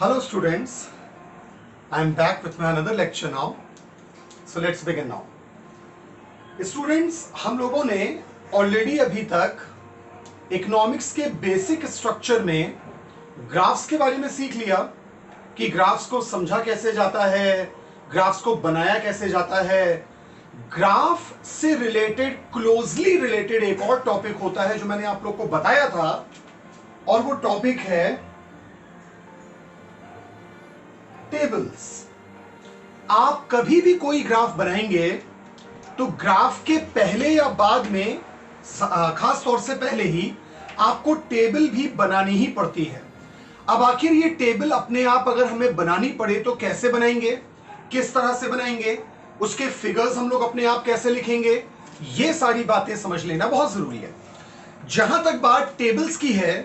Hello students, I am back with my another lecture now. So let's begin now. Students, हम लोगों ने already अभी तक economics के बेसिक स्ट्रक्चर में ग्राफ्स के बारे में सीख लिया कि ग्राफ्स को समझा कैसे जाता है, ग्राफ्स को बनाया कैसे जाता है। ग्राफ से रिलेटेड क्लोजली रिलेटेड एक और टॉपिक होता है जो मैंने आप लोग को बताया था, और वो टॉपिक है टेबल्स। आप कभी भी कोई ग्राफ बनाएंगे तो ग्राफ के पहले या बाद में, खास तौर से पहले ही, आपको टेबल भी बनानी ही पड़ती है। अब आखिर ये टेबल अपने आप अगर हमें बनानी पड़े तो कैसे बनाएंगे, किस तरह से बनाएंगे, उसके फिगर्स हम लोग अपने आप कैसे लिखेंगे, ये सारी बातें समझ लेना बहुत जरूरी है। जहां तक बात टेबल्स की है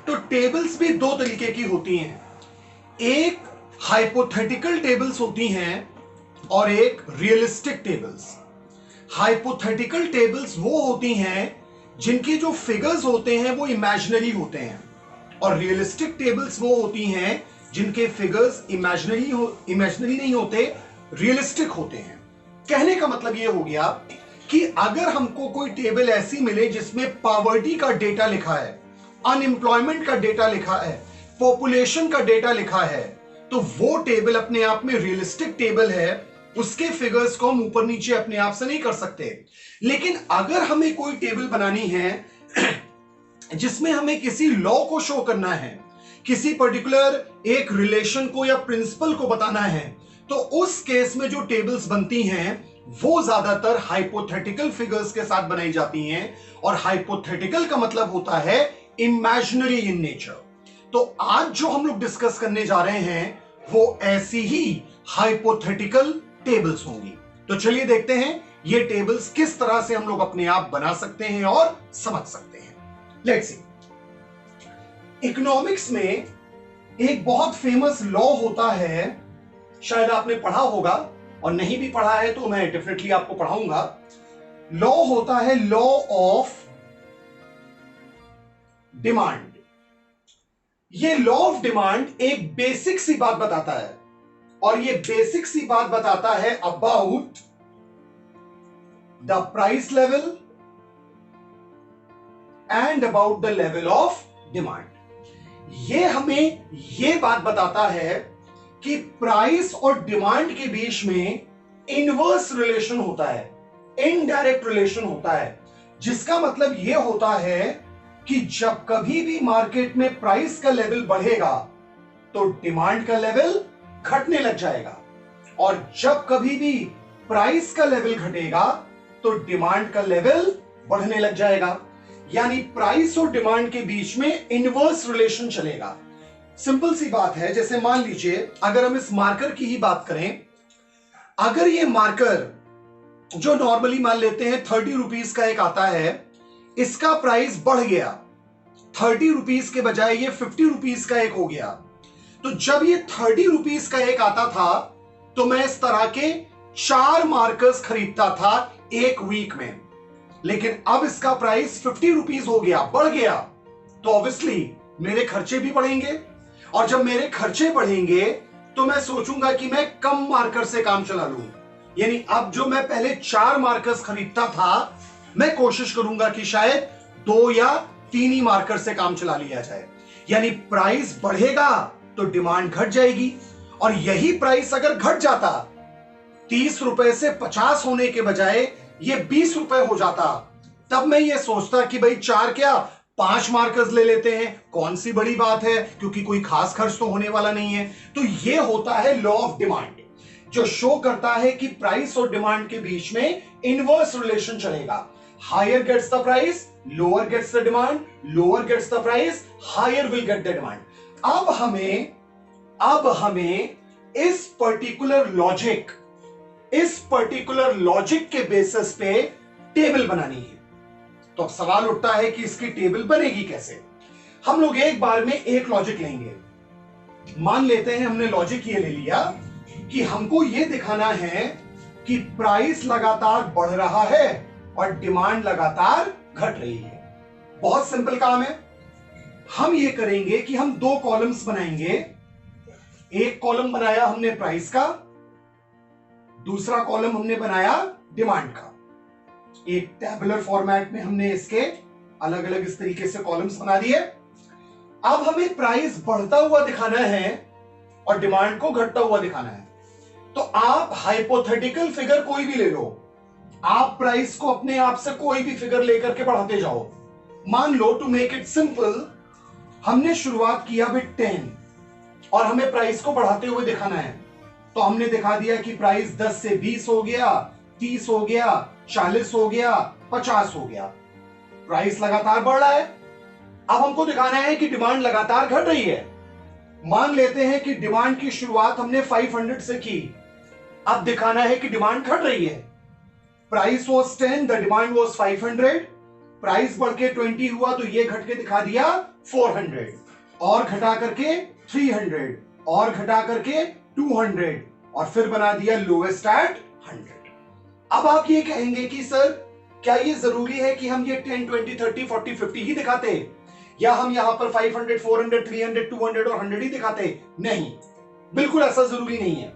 तो टेबल्स भी दो तरीके की होती हैं। एक हाइपोथेटिकल टेबल्स होती हैं और एक रियलिस्टिक टेबल्स। हाइपोथेटिकल टेबल्स वो होती हैं जिनके जो फिगर्स होते हैं वो इमेजिनरी होते हैं, और रियलिस्टिक टेबल्स वो होती हैं जिनके फिगर्स इमेजिनरी नहीं होते, रियलिस्टिक होते हैं। कहने का मतलब ये हो गया कि अगर हमको कोई टेबल ऐसी मिले जिसमें पॉवर्टी का डेटा लिखा है, अनएम्प्लॉयमेंट का डेटा लिखा है, पॉपुलेशन का डेटा लिखा है, तो वो टेबल अपने आप में रियलिस्टिक टेबल है। उसके फिगर्स को हम ऊपर नीचे अपने आप से नहीं कर सकते। लेकिन अगर हमें कोई टेबल बनानी है जिसमें हमें किसी लॉ को शो करना है, किसी पर्टिकुलर एक रिलेशन को या प्रिंसिपल को बताना है, तो उस केस में जो टेबल्स बनती हैं वो ज्यादातर हाइपोथेटिकल फिगर्स के साथ बनाई जाती हैं। और हाइपोथेटिकल का मतलब होता है इमेजिनरी इन नेचर। तो आज जो हम लोग डिस्कस करने जा रहे हैं वो ऐसी ही हाइपोथेटिकल टेबल्स होंगी। तो चलिए देखते हैं ये टेबल्स किस तरह से हम लोग अपने आप बना सकते हैं और समझ सकते हैं। Let's see. इकोनॉमिक्स में एक बहुत फेमस लॉ होता है, शायद आपने पढ़ा होगा, और नहीं भी पढ़ा है तो मैं डेफिनेटली आपको पढ़ाऊंगा। लॉ होता है लॉ ऑफ डिमांड। ये लॉ ऑफ डिमांड एक बेसिक सी बात बताता है, और ये बेसिक सी बात बताता है about the price level and about the level of demand. ये हमें ये बात बताता है कि प्राइस और डिमांड के बीच में इनवर्स रिलेशन होता है, इनडायरेक्ट रिलेशन होता है, जिसका मतलब यह होता है कि जब कभी भी मार्केट में प्राइस का लेवल बढ़ेगा तो डिमांड का लेवल घटने लग जाएगा, और जब कभी भी प्राइस का लेवल घटेगा तो डिमांड का लेवल बढ़ने लग जाएगा। यानी प्राइस और डिमांड के बीच में इनवर्स रिलेशन चलेगा। सिंपल सी बात है, जैसे मान लीजिए अगर हम इस मार्कर की ही बात करें, अगर ये मार्कर जो नॉर्मली मान लेते हैं 30 रुपीज का एक आता है, इसका प्राइस बढ़ गया, 30 रुपीज के बजाय ये 50 रुपीज का एक हो गया। तो जब ये 30 रुपीज का एक आता था तो मैं इस तरह के 4 मार्कर्स खरीदता था एक वीक में। लेकिन अब इसका प्राइस 50 रुपीज हो गया, बढ़ गया, तो ऑब्वियसली मेरे खर्चे भी बढ़ेंगे, और जब मेरे खर्चे बढ़ेंगे तो मैं सोचूंगा कि मैं कम मार्कर से काम चला लूं। यानी अब जो मैं पहले 4 मार्कर्स खरीदता था, मैं कोशिश करूंगा कि शायद 2 या 3 ही मार्कर से काम चला लिया जाए। यानी प्राइस बढ़ेगा तो डिमांड घट जाएगी, और यही प्राइस अगर घट जाता, 30 रुपए से 50 होने के बजाय ये 20 रुपए हो जाता, तब मैं ये सोचता कि भाई 4 क्या 5 मार्कर्स ले लेते हैं, कौन सी बड़ी बात है, क्योंकि कोई खास खर्च तो होने वाला नहीं है। तो ये होता है लॉ ऑफ डिमांड, जो शो करता है कि प्राइस और डिमांड के बीच में इनवर्स रिलेशन चलेगा। Higher gets the price, lower gets the demand, lower gets the price, higher will get the demand. अब हमें इस पर्टिकुलर लॉजिक के बेसिस पे टेबल बनानी है। तो अब सवाल उठता है कि इसकी टेबल बनेगी कैसे। हम लोग एक बार में एक लॉजिक लेंगे। मान लेते हैं हमने लॉजिक ये ले लिया कि हमको ये दिखाना है कि प्राइस लगातार बढ़ रहा है और डिमांड लगातार घट रही है। बहुत सिंपल काम है। हम ये करेंगे कि हम 2 कॉलम्स बनाएंगे, एक कॉलम बनाया हमने प्राइस का, दूसरा कॉलम हमने बनाया डिमांड का। एक टैबुलर फॉर्मेट में हमने इसके अलग अलग इस तरीके से कॉलम्स बना दिए। अब हमें प्राइस बढ़ता हुआ दिखाना है और डिमांड को घटता हुआ दिखाना है। तो आप हाइपोथेटिकल फिगर कोई भी ले लो, आप प्राइस को अपने आप से कोई भी फिगर लेकर के बढ़ाते जाओ। मान लो, टू मेक इट सिंपल, हमने शुरुआत किया विद 10 और हमें प्राइस को बढ़ाते हुए दिखाना है। तो हमने दिखा दिया कि प्राइस 10 से 20 हो गया, 30 हो गया, 40 हो गया, 50 हो गया। प्राइस लगातार बढ़ रहा है। अब हमको दिखाना है कि डिमांड लगातार घट रही है। मान लेते हैं कि डिमांड की शुरुआत हमने 500 से की, अब दिखाना है कि डिमांड घट रही है। Price was 10, the demand was 500, price बढ़ के 20 हुआ तो ये घट के दिखा दिया 400, और घटा करके 300, और घटा करके 200, और फिर बना दिया लोवेस्ट एट 100। अब आप ये कहेंगे कि सर क्या ये जरूरी है कि हम ये 10, 20, 30, 40, 50 ही दिखाते, या हम यहां पर 500, 400, 300, 200 और 100 ही दिखाते? नहीं, बिल्कुल ऐसा जरूरी नहीं है।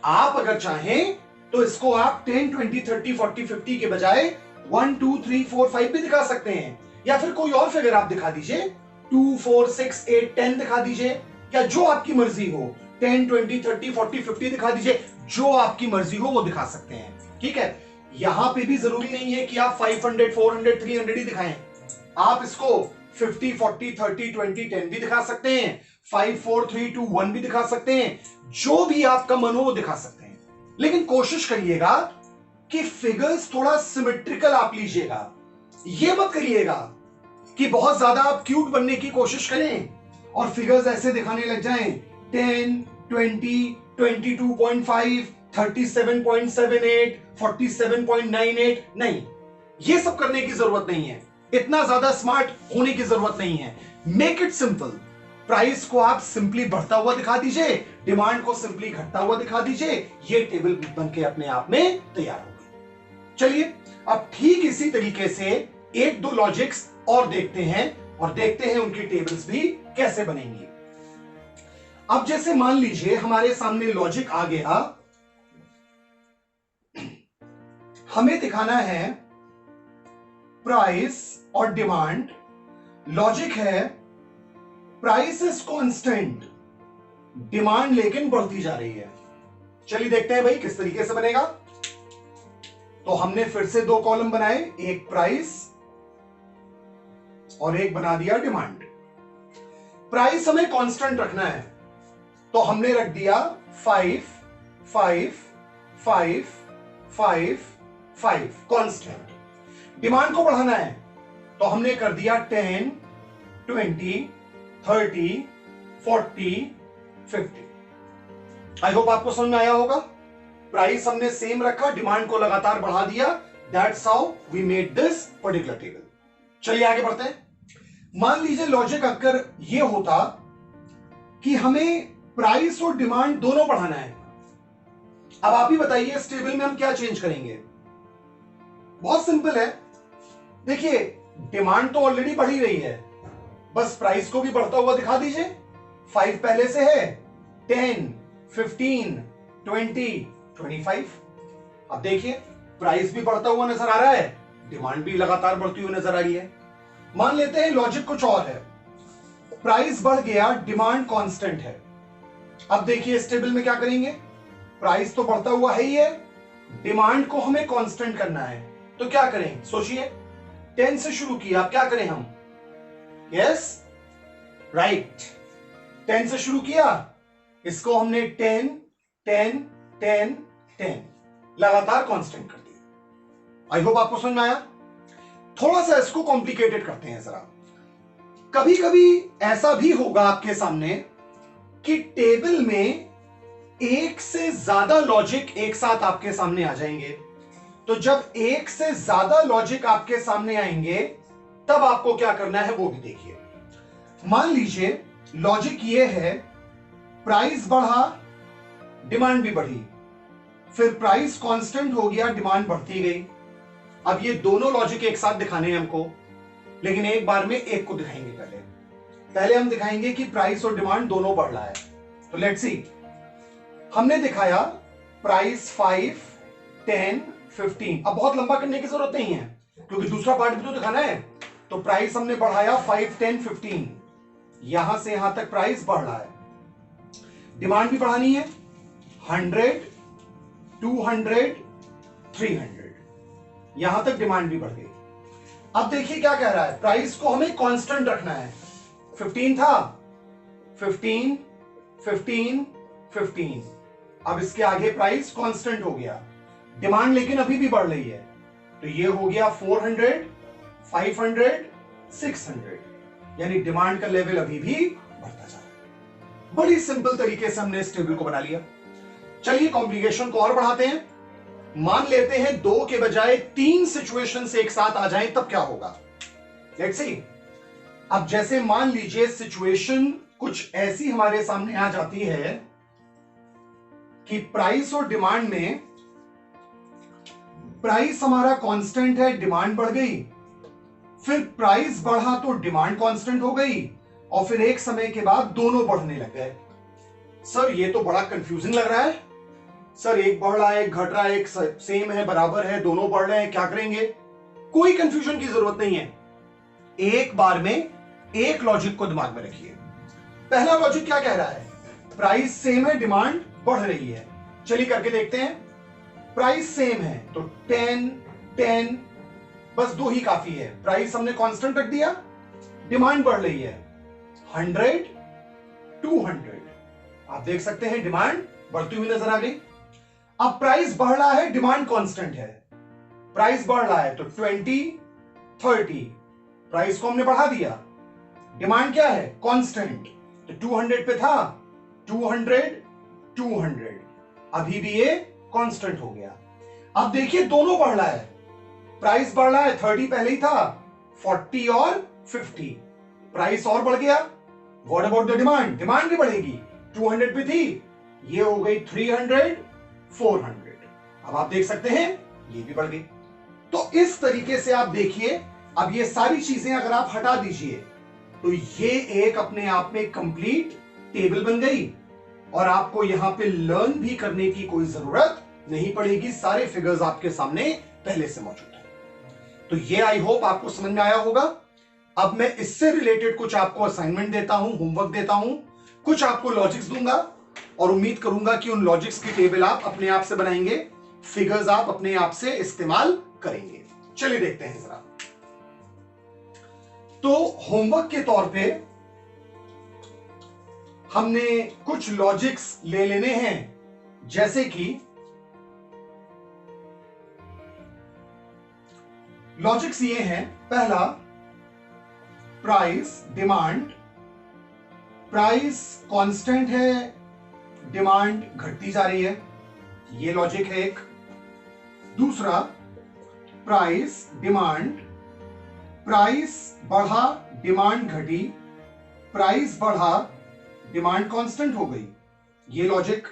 आप अगर चाहें तो इसको आप 10, 20, 30, 40, 50 के बजाय 1, 2, 3, 4, 5 भी दिखा सकते हैं, या फिर कोई और फिगर आप दिखा दीजिए, 2, 4, 6, 8, 10 दिखा दीजिए, या जो आपकी मर्जी हो, 10, 20, 30, 40, 50 दिखा दीजिए, जो आपकी मर्जी हो वो दिखा सकते हैं। ठीक है, यहां पे भी जरूरी नहीं है कि आप 500, 400, 300 ही दिखाएं। आप इसको 50, 40, 30, 20, 10 भी दिखा सकते हैं, 5, 4, 3, 2, 1 भी दिखा सकते हैं, जो भी आपका मन हो वो दिखा सकते हैं। लेकिन कोशिश करिएगा कि फिगर्स थोड़ा सिमेट्रिकल आप लीजिएगा। ये मत करिएगा कि बहुत ज्यादा आप क्यूट बनने की कोशिश करें और फिगर्स ऐसे दिखाने लग जाएं, 10, 20, 22.5, 37.78, 47.98। नहीं, ये सब करने की जरूरत नहीं है, इतना ज्यादा स्मार्ट होने की जरूरत नहीं है। Make it simple. प्राइस को आप सिंपली बढ़ता हुआ दिखा दीजिए, डिमांड को सिंपली घटता हुआ दिखा दीजिए, ये टेबल बन के अपने आप में तैयार होगी। चलिए अब ठीक इसी तरीके से एक दो लॉजिक्स और देखते हैं, और देखते हैं उनकी टेबल्स भी कैसे बनेंगी। अब जैसे मान लीजिए हमारे सामने लॉजिक आ गया, हमें दिखाना है प्राइस और डिमांड। लॉजिक है प्राइस इज कांस्टेंट, डिमांड लेकिन बढ़ती जा रही है। चलिए देखते हैं भाई किस तरीके से बनेगा। तो हमने फिर से दो कॉलम बनाए, एक प्राइस और एक बना दिया डिमांड। प्राइस हमें कांस्टेंट रखना है, तो हमने रख दिया 5, 5, 5, 5, 5 कांस्टेंट। डिमांड को बढ़ाना है तो हमने कर दिया 10, 20, 30, 40, 50। आई होप आपको समझ में आया होगा। प्राइस हमने सेम रखा, डिमांड को लगातार बढ़ा दिया। That's how we made this particular table. चलिए आगे बढ़ते हैं। मान लीजिए लॉजिक अगर ये होता कि हमें प्राइस और डिमांड दोनों बढ़ाना है। अब आप ही बताइए इस टेबल में हम क्या चेंज करेंगे। बहुत सिंपल है, देखिए डिमांड तो ऑलरेडी बढ़ ही रही है, बस प्राइस को भी बढ़ता हुआ दिखा दीजिए। 5 पहले से है, 10, 15, 20, 25। अब देखिए प्राइस भी बढ़ता हुआ नजर आ रहा है, डिमांड भी लगातार बढ़ती हुई नजर आ रही है। मान लेते हैं लॉजिक कुछ और है, प्राइस बढ़ गया, डिमांड कांस्टेंट है। अब देखिए इस टेबल में क्या करेंगे, प्राइस तो बढ़ता हुआ है ही है, डिमांड को हमें कांस्टेंट करना है, तो क्या करें सोचिए। 10 से शुरू किया, अब क्या करें हम, यस राइट, 10 से शुरू किया, इसको हमने 10, 10, 10, 10 लगातार कांस्टेंट कर दिया। आई होप आपको समझ में आया। थोड़ा सा इसको कॉम्प्लिकेटेड करते हैं जरा। कभी कभी ऐसा भी होगा आपके सामने कि टेबल में एक से ज्यादा लॉजिक एक साथ आपके सामने आ जाएंगे। तो जब एक से ज्यादा लॉजिक आपके सामने आएंगे तब आपको क्या करना है वो भी देखिए। मान लीजिए लॉजिक ये है, प्राइस बढ़ा, डिमांड भी बढ़ी, फिर प्राइस कांस्टेंट हो गया, डिमांड बढ़ती गई। अब ये दोनों लॉजिक एक साथ दिखाने हैं हमको, लेकिन एक बार में एक को दिखाएंगे। पहले हम दिखाएंगे कि प्राइस और डिमांड दोनों बढ़ रहा है। तो लेट्स सी, हमने दिखाया प्राइस 5, 10, 15। अब बहुत लंबा करने की जरूरत नहीं है क्योंकि दूसरा पार्ट भी तो दिखाना है। तो प्राइस हमने बढ़ाया 5, 10, 15, यहां से यहां तक प्राइस बढ़ रहा है। डिमांड भी बढ़ानी है, 100, 200, 300, यहां तक डिमांड भी बढ़ गई। अब देखिए क्या कह रहा है, प्राइस को हमें कांस्टेंट रखना है। 15 था, 15, 15, 15, अब इसके आगे प्राइस कांस्टेंट हो गया। डिमांड लेकिन अभी भी बढ़ रही है, तो ये हो गया 400, 500, 600, यानी डिमांड का लेवल अभी भी बढ़ता जा रहा है। बड़ी सिंपल तरीके से हमने इस टेबल को बना लिया। चलिए कॉम्प्लिकेशन को और बढ़ाते हैं। मान लेते हैं 2 के बजाय 3 सिचुएशन एक साथ आ जाएं, तब क्या होगा? Let's see. अब जैसे मान लीजिए सिचुएशन कुछ ऐसी हमारे सामने आ जाती है कि प्राइस और डिमांड में, प्राइस हमारा कांस्टेंट है, डिमांड बढ़ गई, फिर प्राइस बढ़ा तो डिमांड कांस्टेंट हो गई, और फिर एक समय के बाद दोनों बढ़ने लग गए। सर ये तो बड़ा कंफ्यूजिंग लग रहा है। सर एक बढ़ रहा है, एक घट रहा है, एक सेम है, बराबर है, दोनों बढ़ रहे हैं, क्या करेंगे? कोई कंफ्यूजन की जरूरत नहीं है। एक बार में एक लॉजिक को दिमाग में रखिए। पहला लॉजिक क्या कह रहा है? प्राइस सेम है, डिमांड बढ़ रही है। चलिए करके देखते हैं। प्राइस सेम है तो 10, 10, बस 2 ही काफी है। प्राइस हमने कांस्टेंट रख दिया, डिमांड बढ़ रही है, 100, 200, आप देख सकते हैं डिमांड बढ़ती हुई नजर आ गई। अब प्राइस बढ़ रहा है, डिमांड कांस्टेंट है, प्राइस बढ़ रहा है तो 20, 30, प्राइस को हमने बढ़ा दिया, डिमांड क्या है? कांस्टेंट, तो 200 पे था, 200, 200, अभी भी ये कांस्टेंट हो गया। अब देखिए दोनों बढ़ रहा है, प्राइस बढ़ रहा है, 30 पहले ही था, 40 और 50, प्राइस और बढ़ गया। What about the demand? Demand भी बढ़ेगी, 200 पे थी, ये हो गई 300, 400, अब आप देख सकते हैं ये भी बढ़ गई। तो इस तरीके से आप देखिए, अब ये सारी चीजें अगर आप हटा दीजिए तो ये एक अपने आप में कंप्लीट टेबल बन गई, और आपको यहां पे लर्न भी करने की कोई जरूरत नहीं पड़ेगी। सारे फिगर्स आपके सामने पहले से मौजूद है। तो ये आई होप आपको समझ में आया होगा। अब मैं इससे रिलेटेड कुछ आपको असाइनमेंट देता हूं, होमवर्क देता हूं, कुछ आपको लॉजिक्स दूंगा, और उम्मीद करूंगा कि उन लॉजिक्स की टेबल आप अपने आप से बनाएंगे, फिगर्स आप अपने आप से इस्तेमाल करेंगे। चलिए देखते हैं जरा। तो होमवर्क के तौर पे हमने कुछ लॉजिक्स ले लेने हैं, जैसे कि लॉजिक्स ये हैं। पहला, प्राइस, डिमांड, प्राइस कांस्टेंट है, डिमांड घटती जा रही है, ये लॉजिक है एक। दूसरा, प्राइस, डिमांड, प्राइस बढ़ा, डिमांड घटी, प्राइस बढ़ा, डिमांड कांस्टेंट हो गई, ये लॉजिक।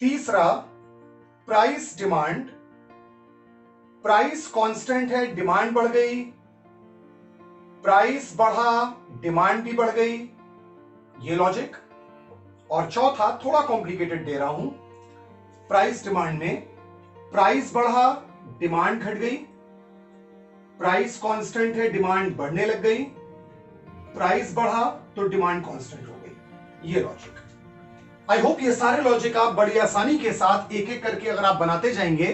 तीसरा, प्राइस, डिमांड, प्राइस कांस्टेंट है, डिमांड बढ़ गई, प्राइस बढ़ा, डिमांड भी बढ़ गई, ये लॉजिक। और चौथा, थोड़ा कॉम्प्लिकेटेड दे रहा हूं, प्राइस डिमांड में प्राइस बढ़ा, डिमांड घट गई, प्राइस कांस्टेंट है, डिमांड बढ़ने लग गई, प्राइस बढ़ा तो डिमांड कांस्टेंट हो गई, ये लॉजिक। आई होप ये सारे लॉजिक आप बड़ी आसानी के साथ एक एक करके अगर आप बनाते जाएंगे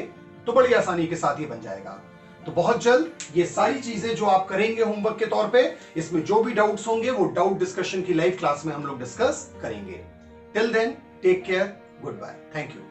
तो बड़ी आसानी के साथ ये बन जाएगा। तो बहुत जल्द ये सारी चीजें जो आप करेंगे होमवर्क के तौर पे, इसमें जो भी डाउट्स होंगे वो डाउट डिस्कशन की लाइव क्लास में हम लोग डिस्कस करेंगे। Till then take care, good bye, thank you.